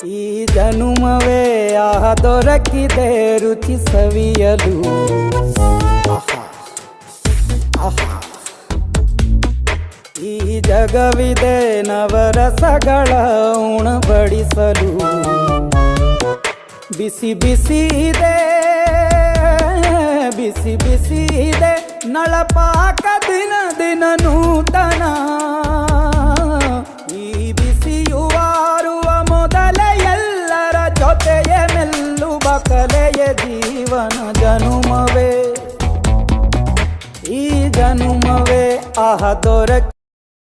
ಈ ಜನುಮವೇ ಆಹ ದೊರಕಿದೆ ರುಚಿ ಸವಿಯಲು. ಆಹಾ ಆಹಾ. ಈ ಜಗವಿದೆ ನವರಸಗಳ ಉಣಬಡಿಸಲು. ಬಿಸಿ ಬಿಸಿ ಇದೆ, ಬಿಸಿ ಬಿಸಿ ಇದೆ ನಳಪಾಕ ದಿನ ದಿನ ನೂತನ. ಈ ಬಿಸಿಯುವಾರುವ ಮೊದಲೇ ಎಲ್ಲರ ಜೊತೆಯೇ ಮೆಲ್ಲುವ ಕಲೆಯ ಜೀವನ ಜನುಮವೇ. ಈ ಜನುಮವೇ ಆಹ ದೊರಕ